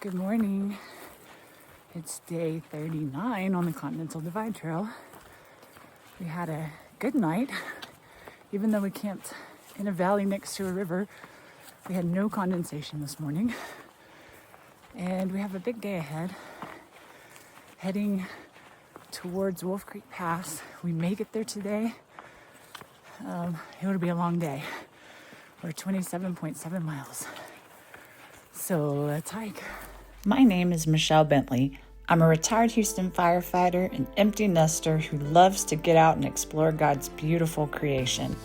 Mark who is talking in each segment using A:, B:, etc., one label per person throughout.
A: Good morning. It's day 39 on the Continental Divide Trail. We had a good night. Even though we camped in a valley next to a river, we had no condensation this morning. And we have a big day ahead, heading towards Wolf Creek Pass. We may get there today. It'll be a long day. We're 27.7 miles. So let's hike.
B: My name is Michelle Bentley. I'm a retired Houston firefighter and empty nester who loves to get out and explore God's beautiful creation.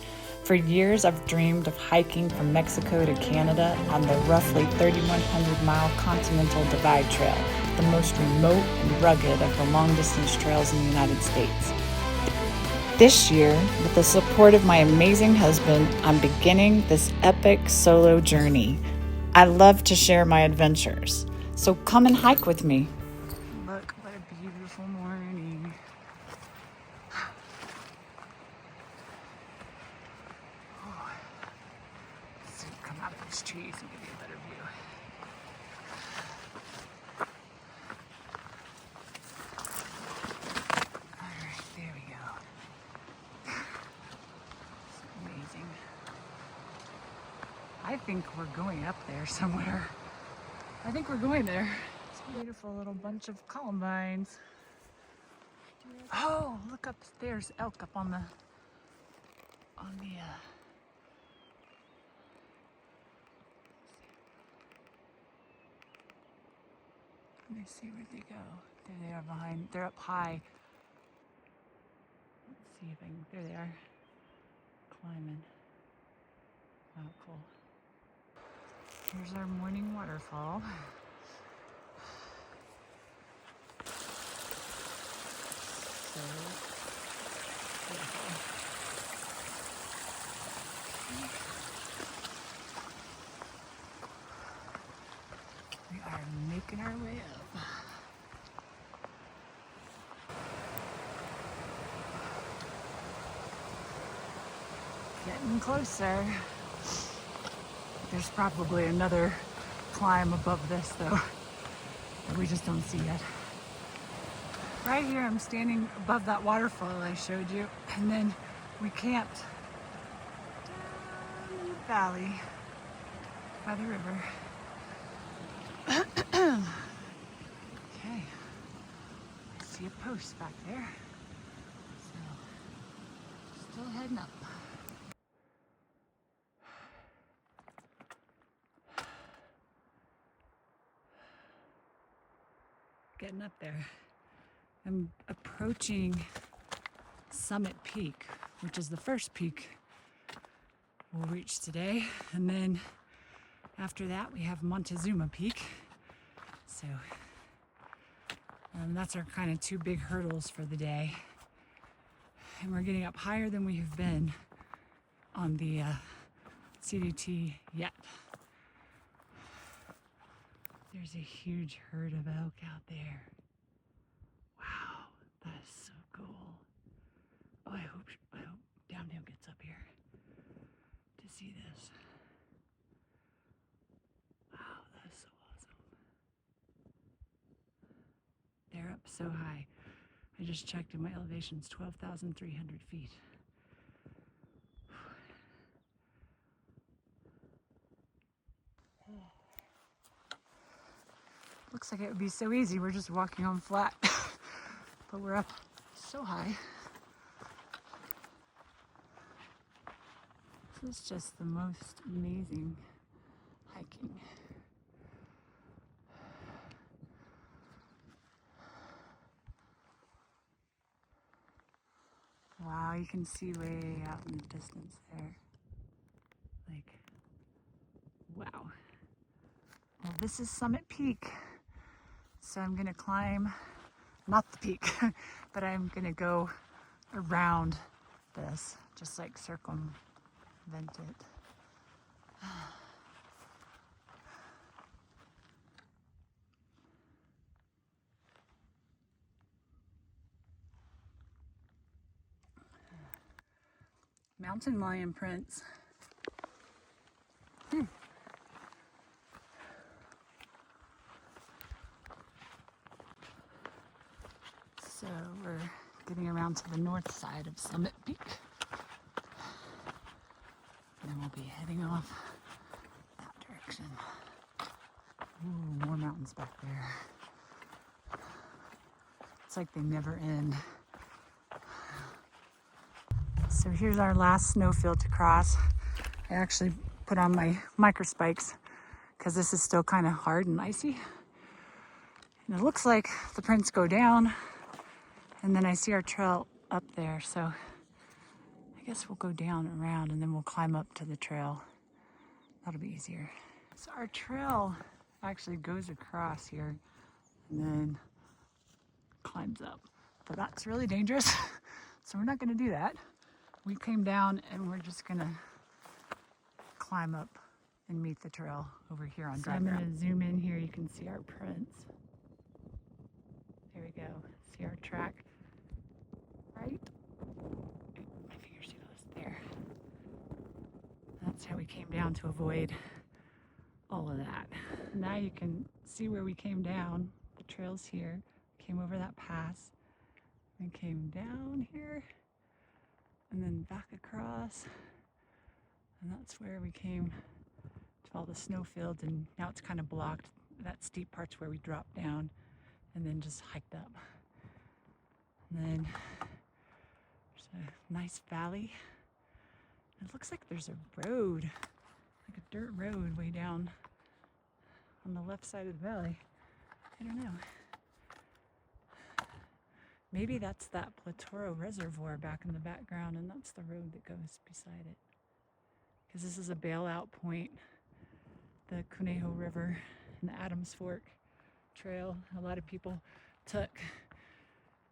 B: For years, I've dreamed of hiking from Mexico to Canada on the roughly 3,100-mile Continental Divide Trail, the most remote and rugged of the long-distance trails in the United States. This year, with the support of my amazing husband, I'm beginning this epic solo journey. I love to share my adventures, so come and hike with me.
A: Look, what a beautiful morning. Let's see, come out of these trees and give you a better view. All right, there we go. It's amazing. I think we're going up there somewhere. I think we're going there. It's a beautiful little bunch of columbines. Oh, look up, there's elk up on the let me see where they go. There they are behind, they're up high. Let's see if I can, there they are, climbing. Oh, cool. Here's our morning waterfall. So beautiful. We are making our way up. Getting closer. There's probably another climb above this though, that we just don't see yet. Right here I'm standing above that waterfall I showed you, and then we camped down in the valley by the river. Okay, I see a post back there, so still heading up. Getting up there. I'm approaching Summit Peak, which is the first peak we'll reach today. And then after that, we have Montezuma Peak. So that's our kind of two big hurdles for the day. And we're getting up higher than we have been on the CDT yet. There's a huge herd of elk out there. Wow, that is so cool. Oh, I hope Downhill gets up here to see this. Wow, that is so awesome. They're up so high. I just checked and my elevation's 12,300 feet. Looks like it would be so easy. We're just walking on flat, but we're up so high. This is just the most amazing hiking. Wow, you can see way out in the distance there. Like, wow. Well, this is Summit Peak. So I'm gonna climb, not the peak, but I'm gonna go around this, just like circumvent it. Mountain lion prints. So we're getting around to the north side of Summit Peak. And then we'll be heading off that direction. Ooh, more mountains back there. It's like they never end. So here's our last snowfield to cross. I actually put on my micro spikes because this is still kind of hard and icy. And it looks like the prints go down, and then I see our trail up there. So I guess we'll go down and around, and then we'll climb up to the trail. That'll be easier. So our trail actually goes across here and then climbs up. But that's really dangerous, so we're not gonna do that. We came down and we're just gonna climb up and meet the trail over here on dry ground. I'm gonna zoom in here, you can see our prints. There we go, see our track, right? My finger's too close there. That's how we came down to avoid all of that. Now you can see where we came down. The trail's here. Came over that pass and came down here and then back across. And that's where we came to all the snowfields, and now it's kind of blocked. That steep part's where we dropped down and then just hiked up. And then there's a nice valley. It looks like there's a road, like a dirt road way down on the left side of the valley. I don't know. Maybe that's that Platoro Reservoir back in the background, and that's the road that goes beside it. Because this is a bailout point, the Conejo River and the Adams Fork Trail. A lot of people took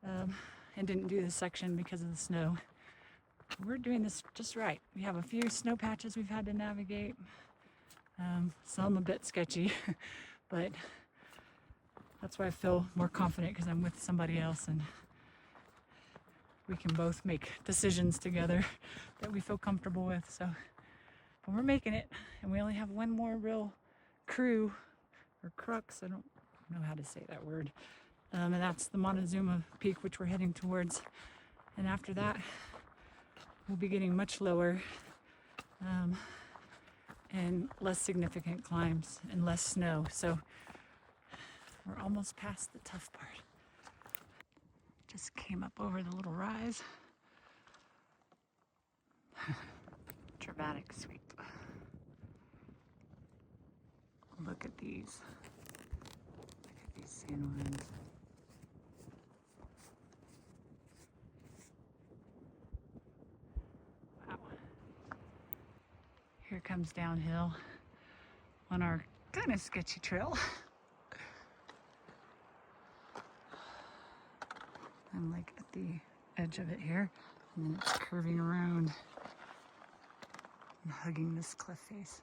A: and didn't do this section because of the snow. We're doing this just right. We have a few snow patches we've had to navigate. Some a bit sketchy, but that's why I feel more confident, because I'm with somebody else and we can both make decisions together that we feel comfortable with. So, but we're making it, and we only have one more real crew or crux. I don't know how to say that word. And that's the Montezuma Peak, which we're heading towards. And after that, we'll be getting much lower and less significant climbs and less snow. So we're almost past the tough part. Just came up over the little rise. Dramatic sweep. Look at these. Look at these sand winds. Wow. Here comes downhill on our kind of sketchy trail. I'm like at the edge of it here, and then it's curving around and hugging this cliff face.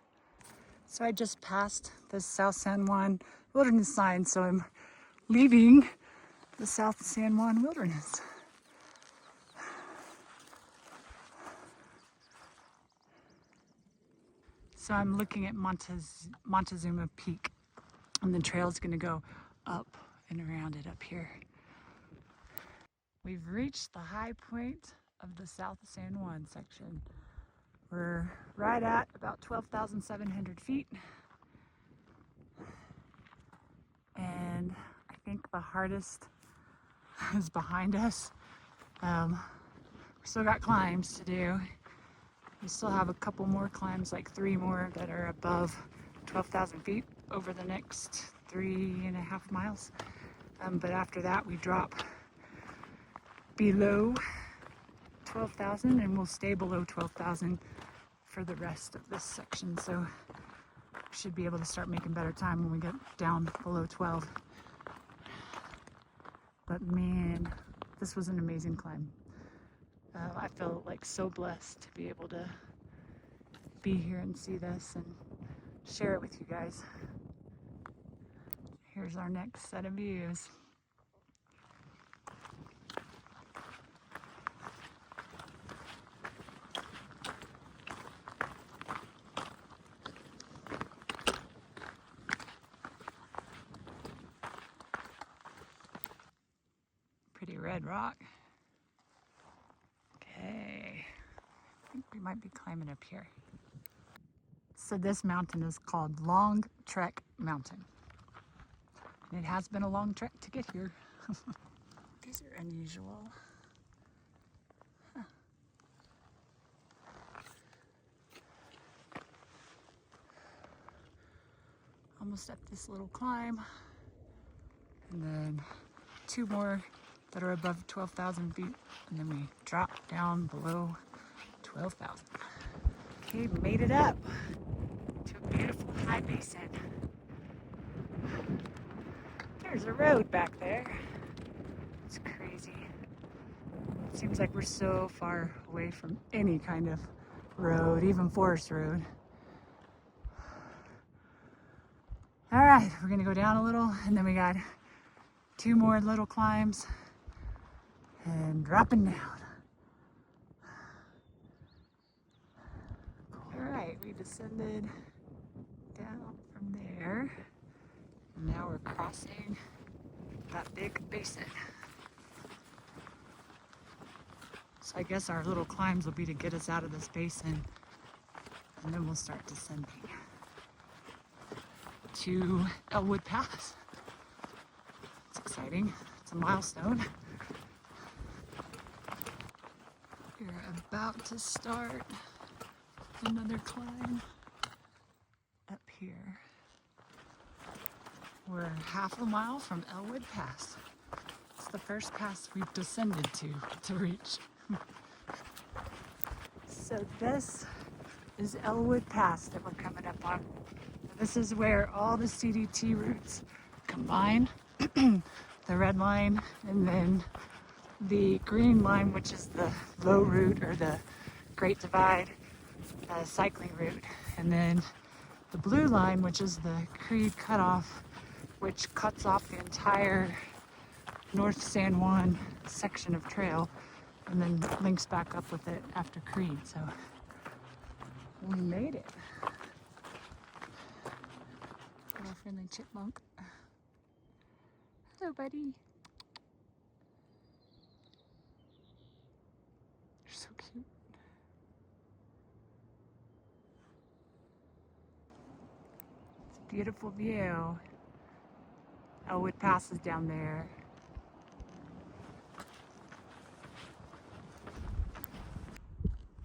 A: So I just passed the South San Juan Wilderness sign, so I'm leaving the South San Juan Wilderness. So I'm looking at Montezuma Peak, and the trail's gonna go up and around it up here. We've reached the high point of the South San Juan section. We're right at about 12,700 feet. And I think the hardest is behind us. We still got climbs to do. We still have a couple more climbs, like 3 more that are above 12,000 feet over the next 3.5 miles. But after that, we drop below 12,000, and we'll stay below 12,000 for the rest of this section. So we should be able to start making better time when we get down below 12. But man, this was an amazing climb. I feel like so blessed to be able to be here and see this and share it with you guys. Here's our next set of views. Pretty red bedrock. Okay, I think we might be climbing up here. So this mountain is called Long Trek Mountain. And it has been a long trek to get here. These are unusual. Huh. Almost up this little climb. And then 2 more that are above 12,000 feet. And then we drop down below 12,000. Okay, made it up to a beautiful high basin. There's a road back there. It's crazy. It seems like we're so far away from any kind of road, even forest road. All right, we're gonna go down a little, and then we got 2 more little climbs and dropping down. All right, we descended down from there. Now we're crossing that big basin. So I guess our little climbs will be to get us out of this basin, and then we'll start descending to Elwood Pass. It's exciting. It's a milestone. We're about to start another climb up here. We're half a mile from Elwood Pass. It's the first pass we've descended to reach. So this is Elwood Pass that we're coming up on. This is where all the CDT routes combine. The red line and then the green line, which is the low route or the Great Divide cycling route. And then the blue line, which is the Creed cutoff, which cuts off the entire North San Juan section of trail and then links back up with it after Creed. So we made it. Little friendly chipmunk. Hello, buddy. You're so cute. It's a beautiful view. Elwood Pass is down there.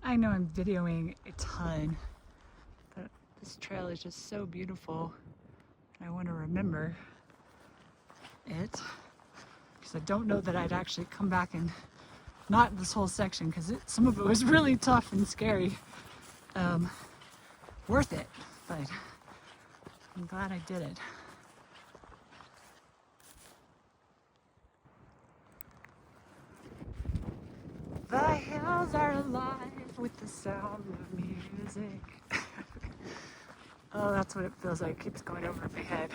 A: I know I'm videoing a ton, but this trail is just so beautiful. And I want to remember it because I don't know that I'd actually come back and not this whole section because some of it was really tough and scary. Worth it, but I'm glad I did it. The hills are alive with the sound of music. Oh, that's what it feels like. It keeps going over my head.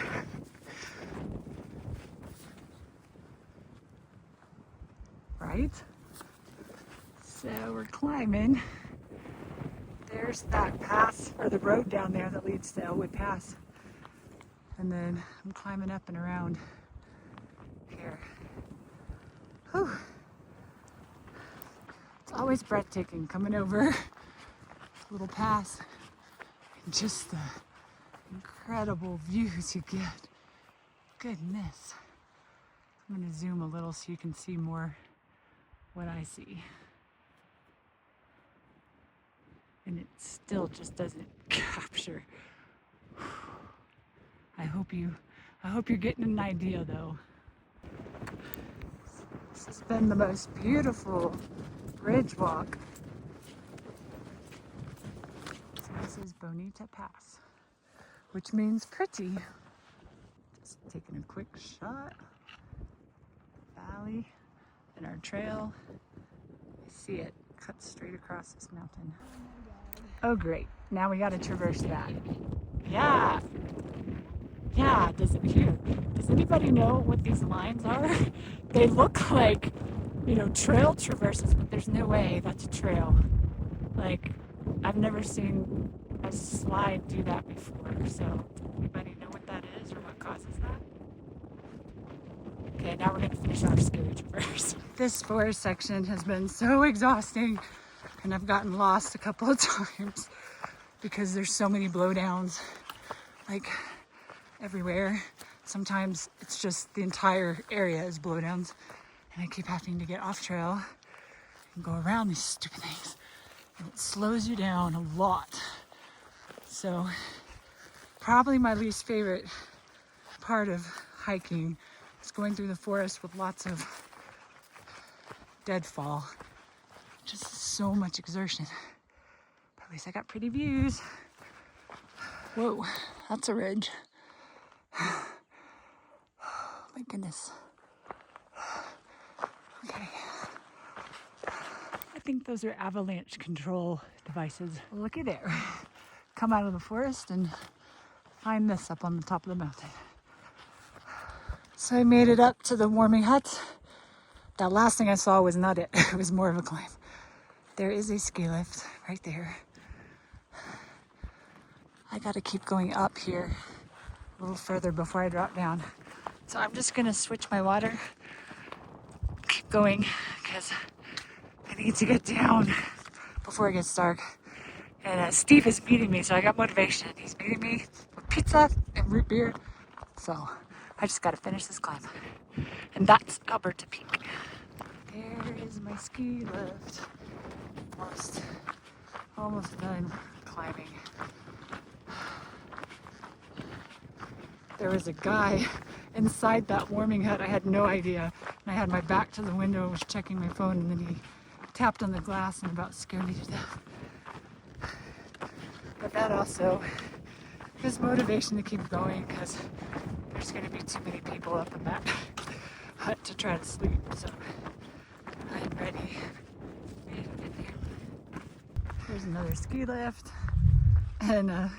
A: Right? So we're climbing. There's that pass, or the road down there that leads to Elwood Pass. And then I'm climbing up and around here. Whew. It's always breathtaking coming over this little pass and just the incredible views you get. Goodness. I'm going to zoom a little so you can see more what I see. And it still just doesn't capture. I hope you're getting an idea though. This has been the most beautiful bridge walk. So this is Bonita Pass, which means pretty. Just taking a quick shot. Valley and our trail. I see it cuts straight across this mountain. Oh great, now we gotta traverse that. Yeah, does anybody know what these lines are? They look like, trail traverses, but there's no way that's a trail. Like, I've never seen a slide do that before, so anybody know what that is or what causes that? Okay, now we're gonna finish our scary traverse. This forest section has been so exhausting, and I've gotten lost a couple of times because there's so many blowdowns, like everywhere. Sometimes it's just the entire area is blowdowns, and I keep having to get off trail and go around these stupid things, and it slows you down a lot. So probably my least favorite part of hiking is going through the forest with lots of deadfall. Just so much exertion. But at least I got pretty views. Whoa, that's a ridge. Oh my goodness. Okay. I think those are avalanche control devices. Looky there. Come out of the forest and find this up on the top of the mountain. So I made it up to the warming hut. That last thing I saw was not it. It was more of a climb. There is a ski lift right there. I gotta keep going up here a little further before I drop down. So I'm just gonna switch my water, keep going, because I need to get down before it gets dark. And Steve is meeting me, so I got motivation. He's meeting me with pizza and root beer. So I just gotta finish this climb. And that's Alberta Peak. There is my ski lift. Almost done climbing. There was a guy inside that warming hut. I had no idea. And I had my back to the window, was checking my phone, and then he tapped on the glass and about scared me to death. But that also gives motivation to keep going, because there's going to be too many people up in that hut to try to sleep. So I'm ready to get there. Here's another ski lift and a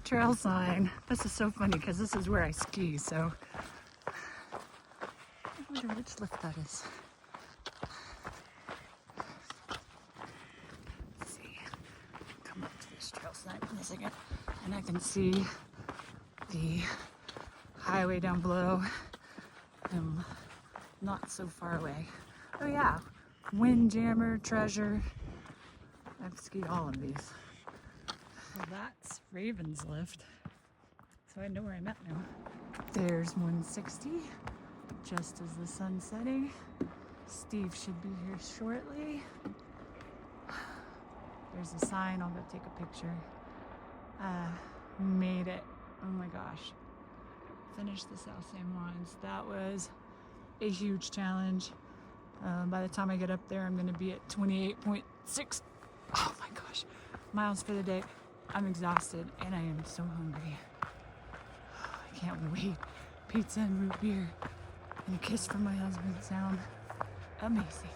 A: trail sign. This is so funny because this is where I ski, so I wonder which lift that is. Let's see. Come up to this trail sign in a second, and I can see the highway down below. I'm not so far away. Oh yeah, Windjammer, Treasure. I've skied all of these. Well, that's Raven's Lift, so I know where I'm at now. There's 160, just as the sun's setting. Steve should be here shortly. There's a sign, I'll go take a picture. Made it, oh my gosh. Finished the South San Juans. That was a huge challenge. By the time I get up there, I'm gonna be at 28.6, oh my gosh, miles for the day. I'm exhausted and I am so hungry. I can't wait. Pizza and root beer and a kiss from my husband sound amazing.